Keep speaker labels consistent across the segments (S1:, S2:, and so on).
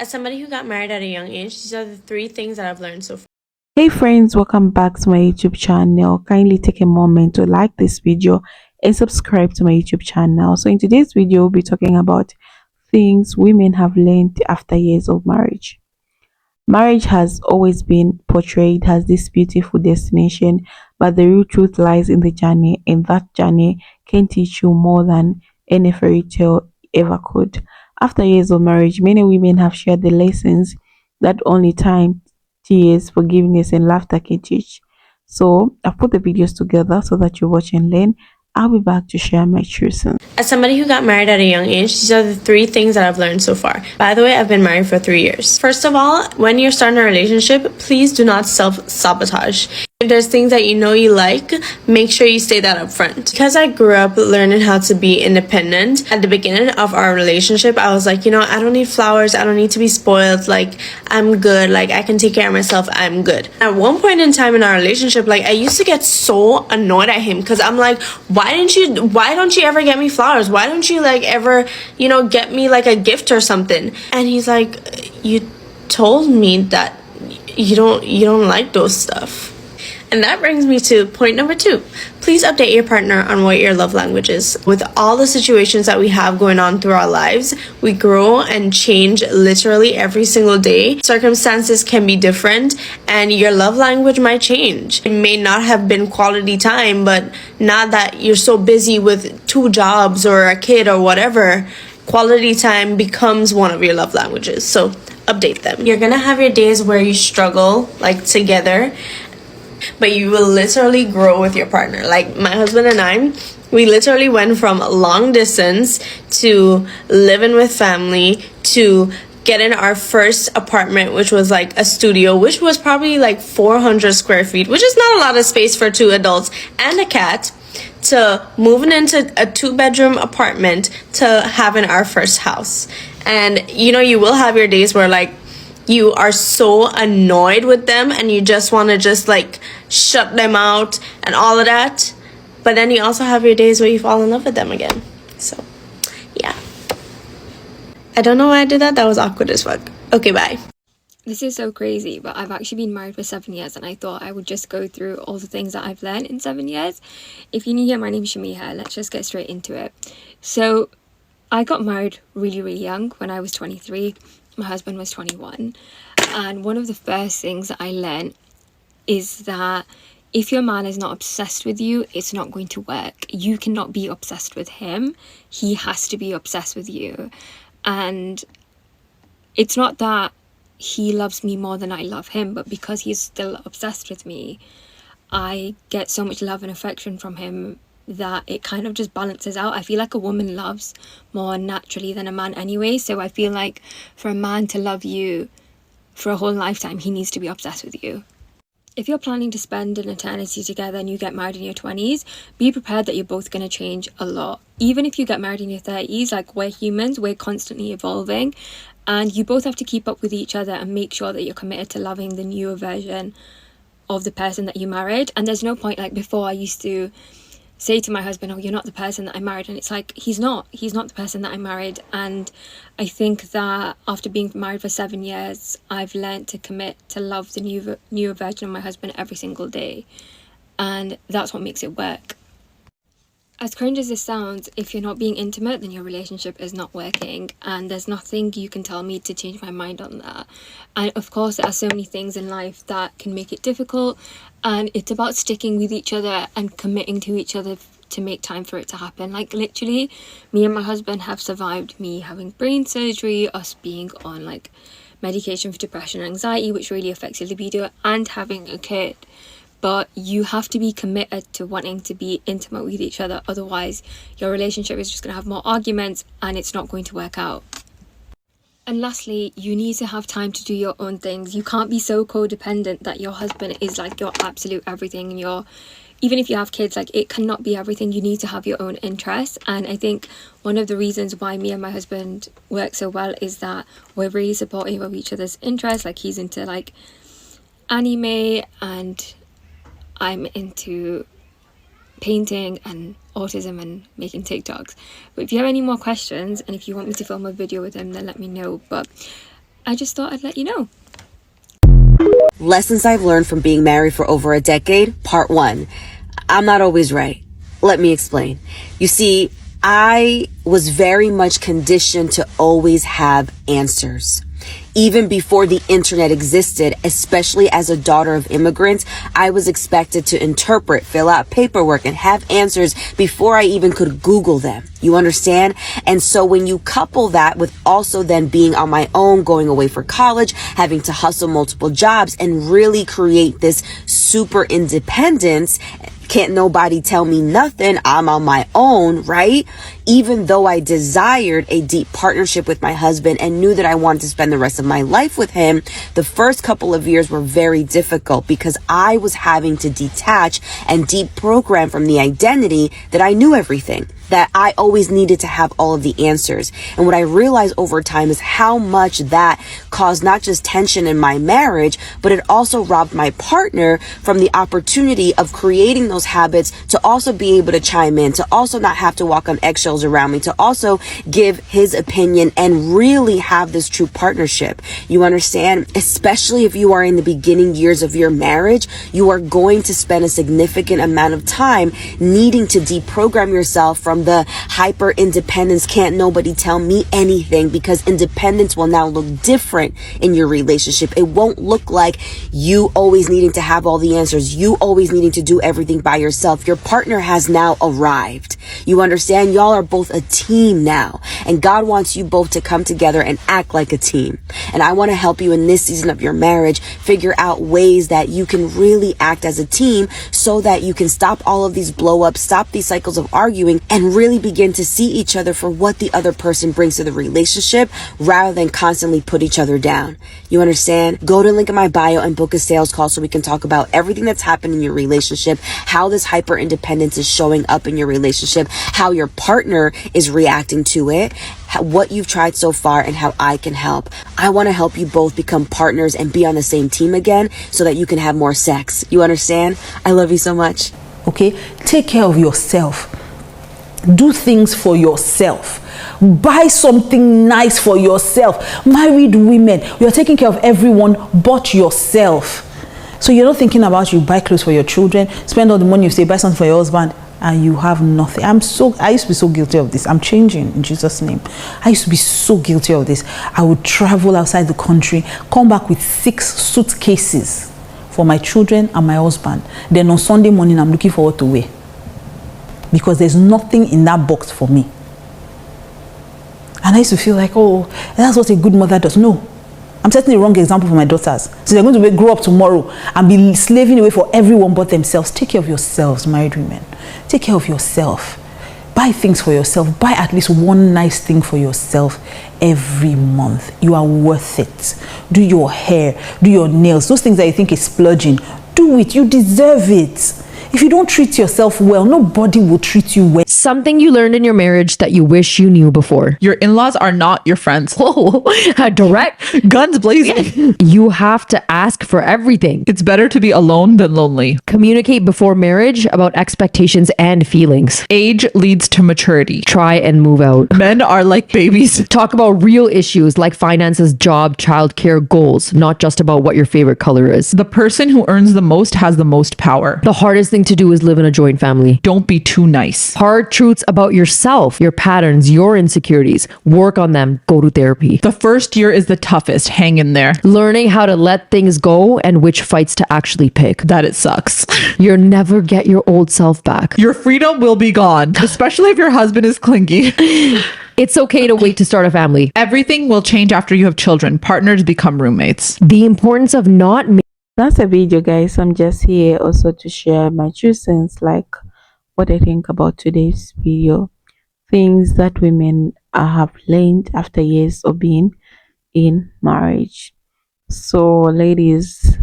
S1: As somebody who got married at a young age, these are the 3 things that I've learned so far.
S2: Hey friends, welcome back to my YouTube channel. Kindly take a moment to like this video and subscribe to my YouTube channel. So in today's video, we'll be talking about things women have learned after years of marriage. Marriage has always been portrayed as this beautiful destination, but the real truth lies in the journey, and that journey can teach you more than any fairy tale ever could. After years of marriage, many women have shared the lessons that only time, tears, forgiveness, and laughter can teach. So I've put the videos together so that you watch and learn. I'll be back to share my truths.
S1: As somebody who got married at a young age, these are the 3 things that I've learned so far. By the way, I've been married for 3 years. First of all, when you're starting a relationship, please do not self-sabotage. If there's things that you know you like, make sure you say that up front. Because I grew up learning how to be independent, at the beginning of our relationship, I was like, I don't need flowers, I don't need to be spoiled, like, I'm good, like, I can take care of myself, I'm good. At one point in time in our relationship, like, I used to get so annoyed at him, because I'm like, why don't you ever get me flowers? Why don't you, like, ever, get me, like, a gift or something? And he's like, you told me that you don't like those stuff. And that brings me to point number 2. Please update your partner on what your love language is. With all the situations that we have going on through our lives, we grow and change literally every single day. Circumstances can be different and your love language might change. It may not have been quality time, but now that you're so busy with 2 jobs or a kid or whatever, quality time becomes one of your love languages. So update them. You're gonna have your days where you struggle, like, together, but you will literally grow with your partner. Like, my husband and I, we literally went from long distance to living with family to getting our first apartment, which was like a studio, which was probably like 400 square feet, which is not a lot of space for 2 adults and a cat, to moving into a 2-bedroom apartment to having our first house. And you will have your days where, like, you are so annoyed with them and you just want to just, like, shut them out and all of that. But then you also have your days where you fall in love with them again. So, yeah. I don't know why I did that. That was awkward as fuck. Okay, bye.
S3: This is so crazy, but I've actually been married for 7 years and I thought I would just go through all the things that I've learned in 7 years. If you're new here, my name is Shamiha. Let's just get straight into it. So I got married really, really young when I was 23. My husband was 21. And one of the first things that I learned is that if your man is not obsessed with you, it's not going to work. You cannot be obsessed with him. He has to be obsessed with you. And it's not that he loves me more than I love him, but because he's still obsessed with me, I get so much love and affection from him that it kind of just balances out. I feel like a woman loves more naturally than a man anyway, so I feel like for a man to love you for a whole lifetime, he needs to be obsessed with you. If you're planning to spend an eternity together and you get married in your 20s, be prepared that you're both going to change a lot. Even if you get married in your 30s, like, we're humans, we're constantly evolving, and you both have to keep up with each other and make sure that you're committed to loving the newer version of the person that you married. And there's no point, like, before I used to say to my husband, oh, you're not the person that I married, and it's like, he's not the person that I married. And I think that after being married for 7 years, I've learned to commit to love the newer version of my husband every single day, and that's what makes it work. As cringe as this sounds, if you're not being intimate, then your relationship is not working, and there's nothing you can tell me to change my mind on that. And of course, there are so many things in life that can make it difficult, and it's about sticking with each other and committing to each other to make time for it to happen. Like, literally, me and my husband have survived me having brain surgery, us being on, like, medication for depression and anxiety, which really affects your libido, and having a kid. But you have to be committed to wanting to be intimate with each other. Otherwise, your relationship is just going to have more arguments and it's not going to work out. And lastly, you need to have time to do your own things. You can't be so codependent that your husband is, like, your absolute everything. And even if you have kids, like, it cannot be everything. You need to have your own interests. And I think one of the reasons why me and my husband work so well is that we're really supportive of each other's interests. Like, he's into, like, anime and I'm into painting and autism and making TikToks. But if you have any more questions and if you want me to film a video with him, then let me know. But I just thought I'd let you know.
S4: Lessons I've learned from being married for over a decade, part 1. I'm not always right. Let me explain. You see, I was very much conditioned to always have answers. Even before the internet existed, especially as a daughter of immigrants, I was expected to interpret, fill out paperwork, and have answers before I even could Google them. You understand? And so when you couple that with also then being on my own, going away for college, having to hustle multiple jobs and really create this super independence, can't nobody tell me nothing, I'm on my own, right? Even though I desired a deep partnership with my husband and knew that I wanted to spend the rest of my life with him, the first couple of years were very difficult because I was having to detach and deprogram from the identity that I knew everything, that I always needed to have all of the answers. And what I realized over time is how much that caused not just tension in my marriage, but it also robbed my partner from the opportunity of creating those habits to also be able to chime in, to also not have to walk on eggshells around me, to also give his opinion and really have this true partnership. You understand? Especially if you are in the beginning years of your marriage, you are going to spend a significant amount of time needing to deprogram yourself from the hyper independence, can't nobody tell me anything, because independence will now look different in your relationship. It won't look like you always needing to have all the answers, you always needing to do everything by yourself. Your partner has now arrived. You understand? Y'all are both a team now, and God wants you both to come together and act like a team. And I want to help you in this season of your marriage figure out ways that you can really act as a team so that you can stop all of these blow ups, stop these cycles of arguing, and really begin to see each other for what the other person brings to the relationship rather than constantly put each other down. You understand? Go to the link in my bio and book a sales call so we can talk about everything that's happened in your relationship, how this hyper independence is showing up in your relationship, how your partner is reacting to it, what you've tried so far, and how I can help. I want to help you both become partners and be on the same team again so that you can have more sex. You understand? I love you so much.
S5: Okay? Take care of yourself. Do things for yourself. Buy something nice for yourself. Married women, you're taking care of everyone but yourself. So you're not thinking about you buy clothes for your children, spend all the money you say, buy something for your husband, and you have nothing. I used to be so guilty of this. I'm changing in Jesus' name. I used to be so guilty of this. I would travel outside the country, come back with 6 suitcases for my children and my husband. Then on Sunday morning, I'm looking for what to wear, because there's nothing in that box for me. And I used to feel like, oh, that's what a good mother does. No, I'm setting the wrong example for my daughters. So they're going to grow up tomorrow and be slaving away for everyone but themselves. Take care of yourselves, married women. Take care of yourself. Buy things for yourself. Buy at least one nice thing for yourself every month. You are worth it. Do your hair, do your nails, those things that you think is splurging. Do it. You deserve it. If you don't treat yourself well, nobody will treat you well.
S6: Something you learned in your marriage that you wish you knew before.
S7: Your in-laws are not your friends.
S6: Whoa, direct.
S7: Guns blazing.
S6: You have to ask for everything.
S7: It's better to be alone than lonely.
S6: Communicate before marriage about expectations and feelings.
S7: Age leads to maturity.
S6: Try and move out.
S7: Men are like babies.
S6: Talk about real issues like finances, job, childcare, goals, not just about what your favorite color is.
S7: The person who earns the most has the most power.
S6: The hardest thing to do is live in a joint family.
S7: Don't be too nice.
S6: Hard truths about yourself, your patterns, your insecurities. Work on them. Go to therapy.
S7: The first year is the toughest. Hang in there.
S6: Learning how to let things go and which fights to actually pick.
S7: That it sucks.
S6: You'll never get your old self back.
S7: Your freedom will be gone, especially if your husband is clingy.
S6: It's okay to wait to start a family.
S7: Everything will change after you have children. Partners become roommates.
S6: The importance of not
S2: That's a video, guys. I'm just here also to share my 2 cents, like what I think about today's video, things that women have learned after years of being in marriage. So ladies,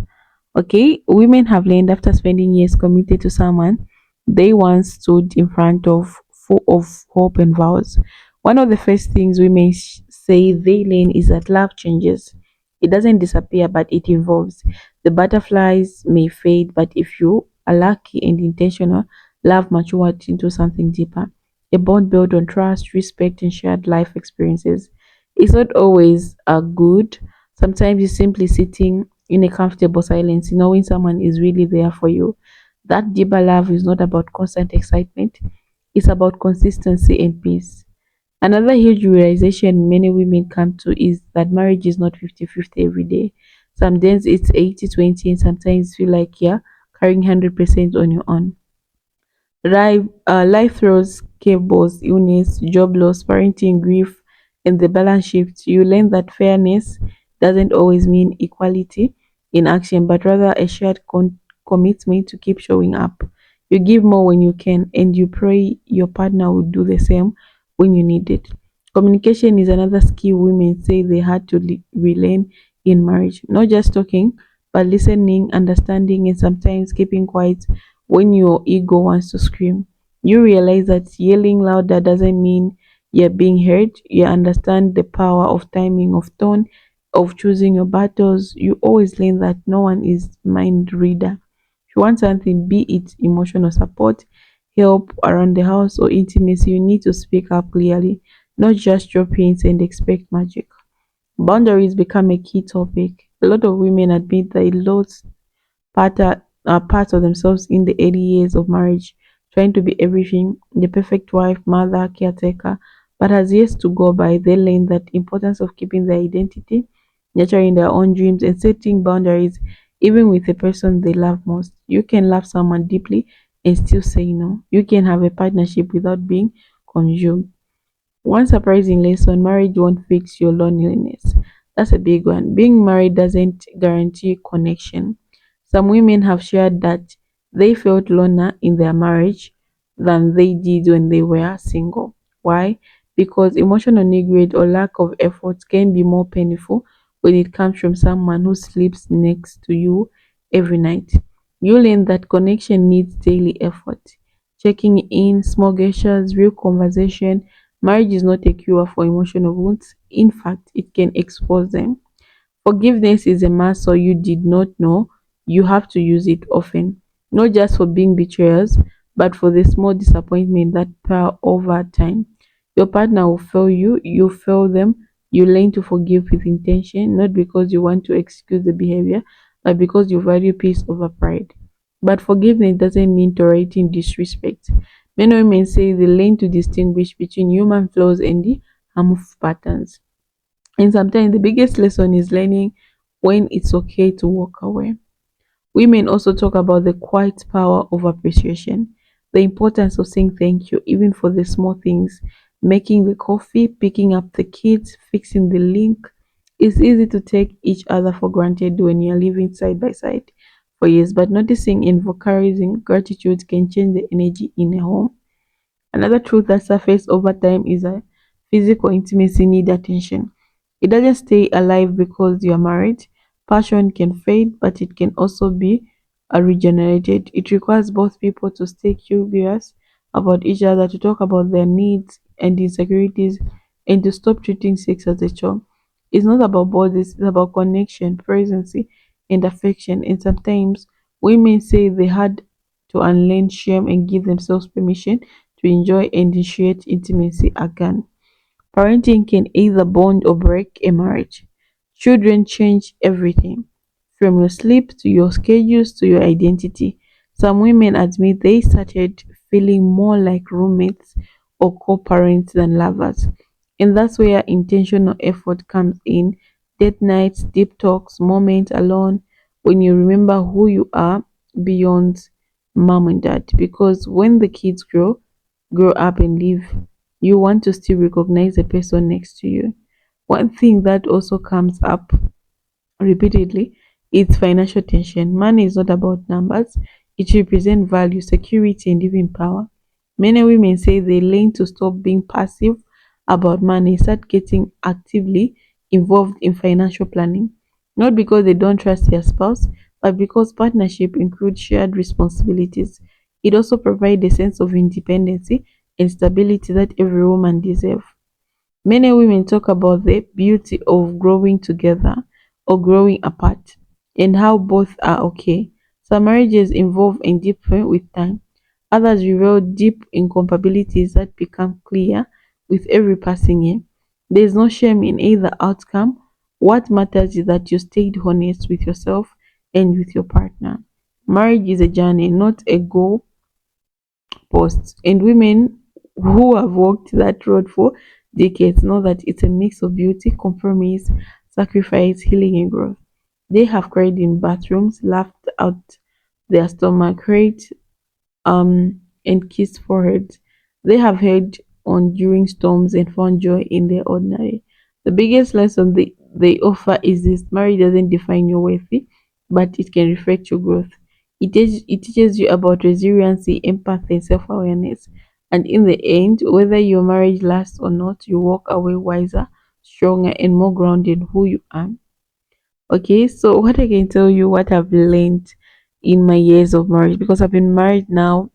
S2: okay, women have learned after spending years committed to someone they once stood in front of, full of hope and vows. One of the first things women say they learn is that love changes. It doesn't disappear, but it evolves. The butterflies may fade, but if you are lucky and intentional, love matures into something deeper. A bond built on trust, respect, and shared life experiences. It's not always good. Sometimes it's simply sitting in a comfortable silence, knowing someone is really there for you. That deeper love is not about constant excitement, it's about consistency and peace. Another huge realization many women come to is that marriage is not 50-50 every day. Some days it's 80-20, and sometimes feel like you're carrying 100% on your own. Life throws curveballs, illness, job loss, parenting, grief, and the balance shift. You learn that fairness doesn't always mean equality in action, but rather a shared commitment to keep showing up. You give more when you can, and you pray your partner will do the same when you need it. Communication is another skill women say they had to relearn in marriage. Not just talking, but listening, understanding, and sometimes keeping quiet when your ego wants to scream. You realize that yelling louder doesn't mean you're being heard. You understand the power of timing, of tone, of choosing your battles. You always learn that no one is mind reader. If you want something, be it emotional support, help around the house, or intimacy, you need to speak up clearly, not just drop hints and expect magic. Boundaries become a key topic. A lot of women admit they lost parts of themselves in the early years of marriage, trying to be everything, the perfect wife, mother, caretaker. But as years to go by, they learn that importance of keeping their identity, nurturing their own dreams, and setting boundaries, even with the person they love most. You can love someone deeply and still say no. You can have a partnership without being consumed. One surprising lesson: marriage won't fix your loneliness. That's a big one. Being married doesn't guarantee connection. Some women have shared that they felt lonelier in their marriage than they did when they were single. Why? Because emotional neglect or lack of effort can be more painful when it comes from someone who sleeps next to you every night. You learn that connection needs daily effort. Checking in, small gestures, real conversation. Marriage is not a cure for emotional wounds. In fact, it can expose them. Forgiveness is a muscle you did not know you have to use it often, not just for being betrayers, but for the small disappointment that pile over time. Your partner will fail you, you fail them, you learn to forgive with intention, not because you want to excuse the behavior, but because you value peace over pride. But forgiveness doesn't mean tolerating disrespect. Many women say they learn to distinguish between human flaws and the harmful patterns. And sometimes the biggest lesson is learning when it's okay to walk away. Women also talk about the quiet power of appreciation, the importance of saying thank you, even for the small things, making the coffee, picking up the kids, fixing the link. It's easy to take each other for granted when you're living side by side for years, but noticing and vocalizing gratitude can change the energy in a home. Another truth that surfaces over time is that physical intimacy need attention. It doesn't stay alive because you are married. Passion can fade, but it can also be regenerated. It requires both people to stay curious about each other, to talk about their needs and insecurities, and to stop treating sex as a chore. It's not about bodies, it's about connection, presence, and affection. And sometimes women say they had to unlearn shame and give themselves permission to enjoy and initiate intimacy again. Parenting can either bond or break a marriage. Children change everything, from your sleep to your schedules to your identity. Some women admit they started feeling more like roommates or co parents than lovers. And that's where intentional effort comes in: date nights, deep talks, moments alone when you remember who you are beyond mom and dad. Because when the kids grow up and live, you want to still recognize the person next to you. One thing that also comes up repeatedly is financial tension. Money is not about numbers, it represents value, security, and even power. Many women say they learn to stop being passive about money, start getting actively involved in financial planning. Not because they don't trust their spouse, but because partnership includes shared responsibilities. It also provides a sense of independence and stability that every woman deserves. Many women talk about the beauty of growing together or growing apart and how both are okay. Some marriages involve and deepen with time. Others reveal deep incompatibilities that become clear with every passing year. There is no shame in either outcome. What matters is that you stayed honest with yourself and with your partner. Marriage is a journey, not a goal post. And women who have walked that road for decades know that it's a mix of beauty, compromise, sacrifice, healing, and growth. They have cried in bathrooms, laughed out their stomach, cried and kissed foreheads. They have held on during storms and found joy in their ordinary. The biggest lesson they offer is this: marriage doesn't define your worthy, but it can reflect your growth. It teaches you about resiliency, empathy, and self awareness. And in the end, whether your marriage lasts or not, you walk away wiser, stronger, and more grounded in who you are. Okay, so what I can tell you, what I've learned in my years of marriage, because I've been married now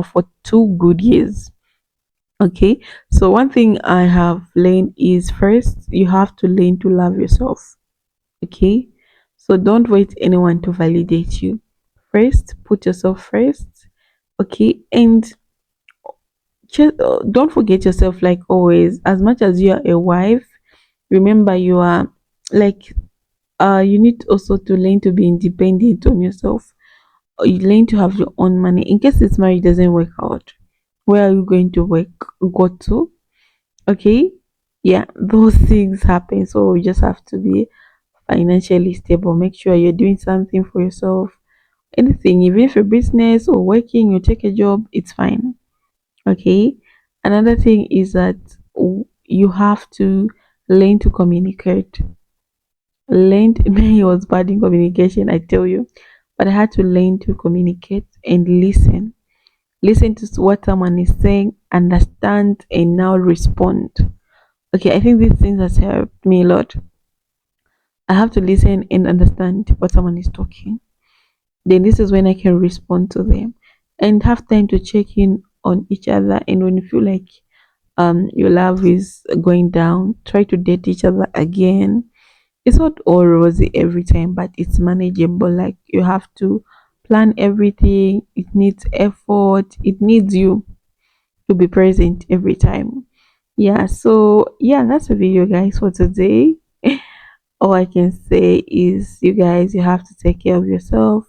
S2: for 2 good years. Okay, so one thing I have learned is, first, you have to learn to love yourself. Okay, so don't wait anyone to validate you. First, put yourself first. Okay, and just, don't forget yourself, like always. As much as you are a wife, remember you are, like, you need also to learn to be independent on yourself. You learn to have your own money in case this marriage doesn't work out. Where are you going to work, go to? Okay, yeah, those things happen, so you just have to be financially stable. Make sure you're doing something for yourself. Anything, even if you're business or working, you take a job, it's fine. Okay, another thing is that you have to learn to communicate. Learned me was bad in communication, I tell you, but I had to learn to communicate and listen. Listen to what someone is saying, understand, and now respond. Okay, I think these things has helped me a lot. I have to listen and understand what someone is talking. Then this is when I can respond to them and have time to check in on each other. And when you feel like your love is going down, try to date each other again. It's not all rosy every time, but it's manageable. Like, you have to plan everything. It needs effort. It needs you to be present every time. Yeah, so yeah, that's the video, guys, for today. All I can say is, you guys, you have to take care of yourself.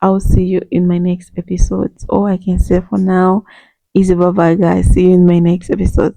S2: I'll see you in my next episode. All I can say for now is bye bye, guys. See you in my next episode.